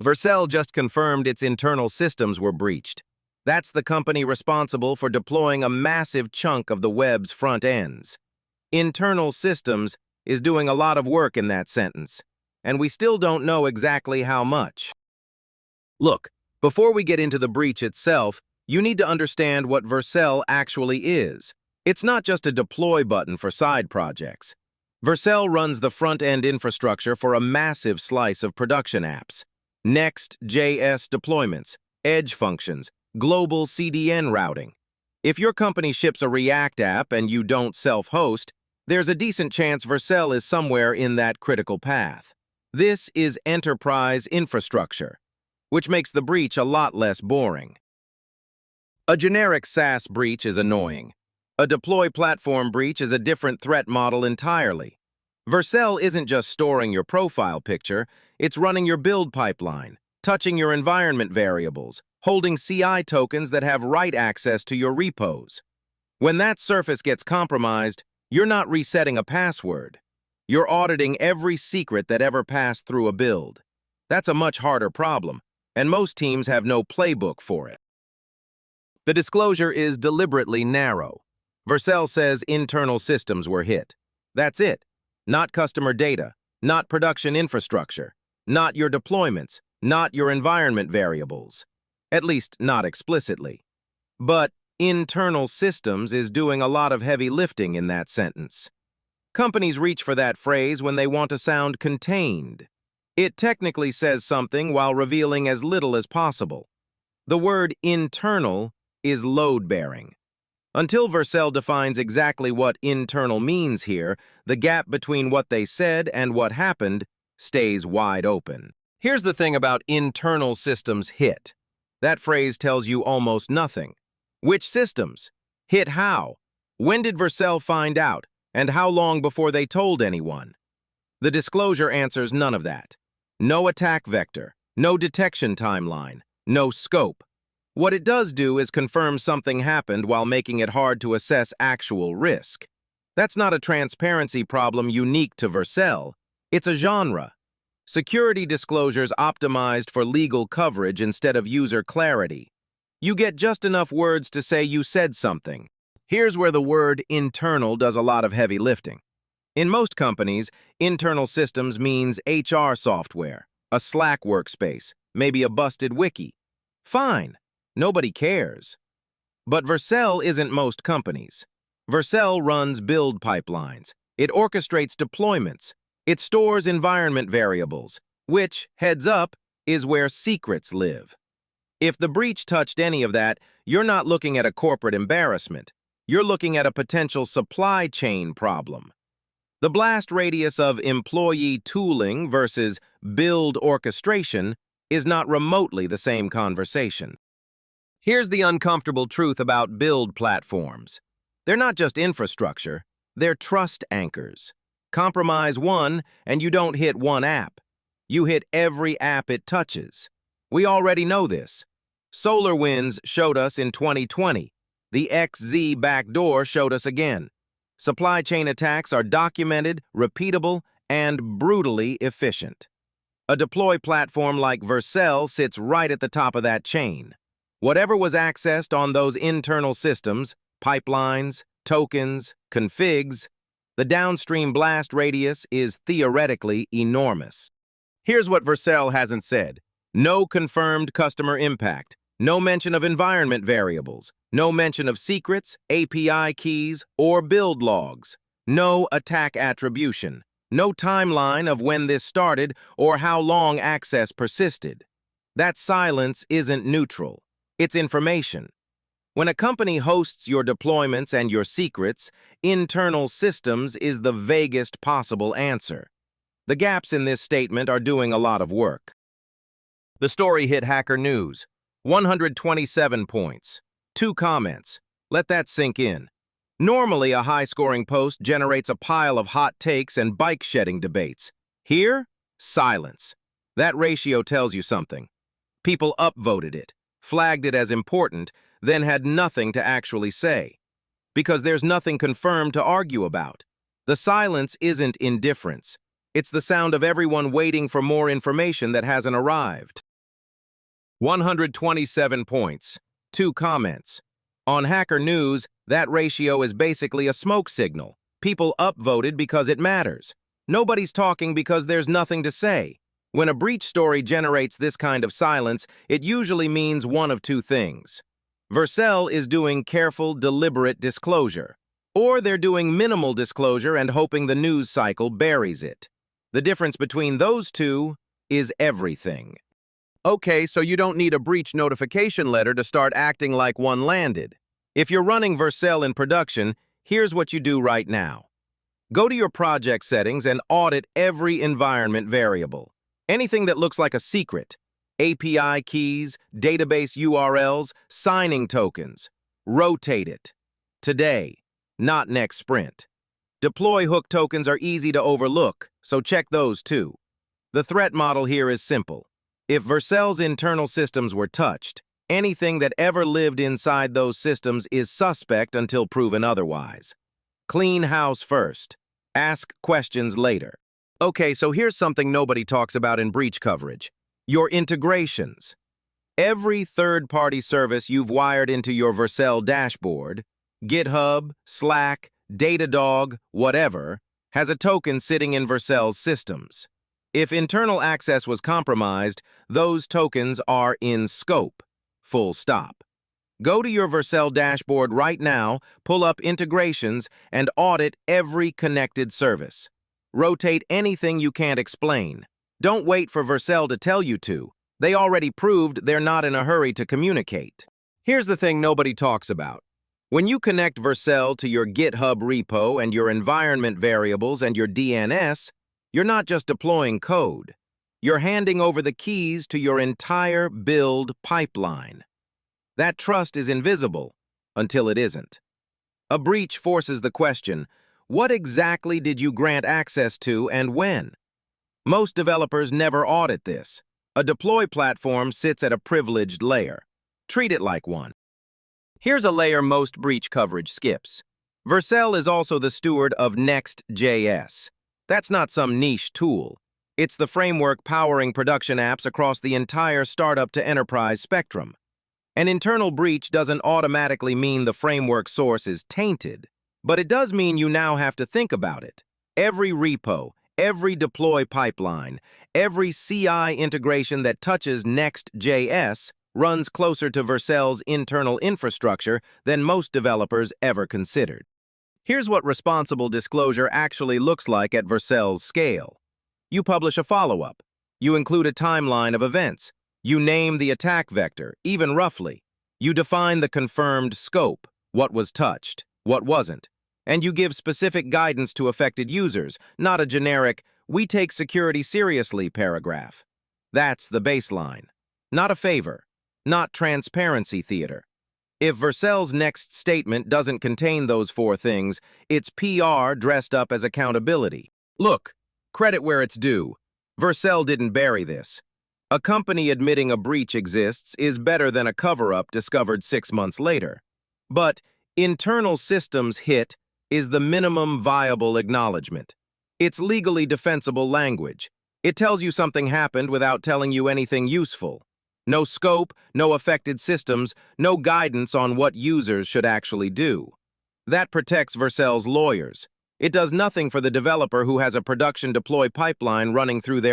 Vercel just confirmed its internal systems were breached. That's the company responsible for deploying a massive chunk of the web's front ends. Internal systems is doing a lot of work in that sentence, and we still don't know exactly how much. Look, before we get into the breach itself, you need to understand what Vercel actually is. It's not just a deploy button for side projects. Vercel runs the front-end infrastructure for a massive slice of production apps. Next.js deployments, edge functions, global CDN routing. If your company ships a React app and you don't self-host, there's a decent chance Vercel is somewhere in that critical path. This is enterprise infrastructure, which makes the breach a lot less boring. A generic SaaS breach is annoying. A deploy platform breach is a different threat model entirely. Vercel isn't just storing your profile picture, it's running your build pipeline, touching your environment variables, holding CI tokens that have write access to your repos. When that surface gets compromised, you're not resetting a password. You're auditing every secret that ever passed through a build. That's a much harder problem, and most teams have no playbook for it. The disclosure is deliberately narrow. Vercel says internal systems were hit. That's it. Not customer data, not production infrastructure, not your deployments, not your environment variables. At least not explicitly. But internal systems is doing a lot of heavy lifting in that sentence. Companies reach for that phrase when they want to sound contained. It technically says something while revealing as little as possible. The word internal is load-bearing. Until Vercel defines exactly what internal means here, the gap between what they said and what happened stays wide open. Here's the thing about internal systems hit. That phrase tells you almost nothing. Which systems? Hit how? When did Vercel find out? And how long before they told anyone? The disclosure answers none of that. No attack vector, no detection timeline, no scope. What it does do is confirm something happened while making it hard to assess actual risk. That's not a transparency problem unique to Vercel. It's a genre. Security disclosures optimized for legal coverage instead of user clarity. You get just enough words to say you said something. Here's where the word internal does a lot of heavy lifting. In most companies, internal systems means HR software, a Slack workspace, maybe a busted wiki. Fine. Nobody cares. But Vercel isn't most companies. Vercel runs build pipelines. It orchestrates deployments. It stores environment variables, which, heads up, is where secrets live. If the breach touched any of that, you're not looking at a corporate embarrassment. You're looking at a potential supply chain problem. The blast radius of employee tooling versus build orchestration is not remotely the same conversation. Here's the uncomfortable truth about build platforms. They're not just infrastructure, they're trust anchors. Compromise one, and you don't hit one app. You hit every app it touches. We already know this. SolarWinds showed us in 2020. The XZ backdoor showed us again. Supply chain attacks are documented, repeatable, and brutally efficient. A deploy platform like Vercel sits right at the top of that chain. Whatever was accessed on those internal systems, pipelines, tokens, configs, the downstream blast radius is theoretically enormous. Here's what Vercel hasn't said. No confirmed customer impact. No mention of environment variables. No mention of secrets, API keys, or build logs. No attack attribution. No timeline of when this started or how long access persisted. That silence isn't neutral. It's information. When a company hosts your deployments and your secrets, internal systems is the vaguest possible answer. The gaps in this statement are doing a lot of work. The story hit Hacker News. 127 points. 2 comments. Let that sink in. Normally, a high-scoring post generates a pile of hot takes and bike-shedding debates. Here, silence. That ratio tells you something. People upvoted it, flagged it as important, then had nothing to actually say. Because there's nothing confirmed to argue about. The silence isn't indifference. It's the sound of everyone waiting for more information that hasn't arrived. 127 points. 2 comments. On Hacker News, that ratio is basically a smoke signal. People upvoted because it matters. Nobody's talking because there's nothing to say. When a breach story generates this kind of silence, it usually means one of two things. Vercel is doing careful, deliberate disclosure, or they're doing minimal disclosure and hoping the news cycle buries it. The difference between those two is everything. Okay, so you don't need a breach notification letter to start acting like one landed. If you're running Vercel in production, here's what you do right now. Go to your project settings and audit every environment variable. Anything that looks like a secret. API keys, database URLs, signing tokens. Rotate it. Today, not next sprint. Deploy hook tokens are easy to overlook, so check those too. The threat model here is simple. If Vercel's internal systems were touched, anything that ever lived inside those systems is suspect until proven otherwise. Clean house first. Ask questions later. Okay, so here's something nobody talks about in breach coverage. Your integrations. Every third-party service you've wired into your Vercel dashboard, GitHub, Slack, Datadog, whatever, has a token sitting in Vercel's systems. If internal access was compromised, those tokens are in scope. Full stop. Go to your Vercel dashboard right now, pull up integrations, and audit every connected service. Rotate anything you can't explain. Don't wait for Vercel to tell you to. They already proved they're not in a hurry to communicate. Here's the thing nobody talks about. When you connect Vercel to your GitHub repo and your environment variables and your DNS, you're not just deploying code. You're handing over the keys to your entire build pipeline. That trust is invisible until it isn't. A breach forces the question, what exactly did you grant access to and when? Most developers never audit this. A deploy platform sits at a privileged layer. Treat it like one. Here's a layer most breach coverage skips. Vercel is also the steward of Next.js. That's not some niche tool. It's the framework powering production apps across the entire startup to enterprise spectrum. An internal breach doesn't automatically mean the framework source is tainted, but it does mean you now have to think about it. Every repo, every deploy pipeline, every CI integration that touches Next.js runs closer to Vercel's internal infrastructure than most developers ever considered. Here's what responsible disclosure actually looks like at Vercel's scale. You publish a follow-up. You include a timeline of events. You name the attack vector, even roughly. You define the confirmed scope, what was touched, what wasn't. And you give specific guidance to affected users, not a generic, "we take security seriously" paragraph. That's the baseline. Not a favor. Not transparency theater. If Vercel's next statement doesn't contain those 4 things, it's PR dressed up as accountability. Look, credit where it's due. Vercel didn't bury this. A company admitting a breach exists is better than a cover-up discovered 6 months later. But internal systems hit is the minimum viable acknowledgement. It's legally defensible language. It tells you something happened without telling you anything useful. No scope, no affected systems, no guidance on what users should actually do. That protects Vercel's lawyers. It does nothing for the developer who has a production deploy pipeline running through their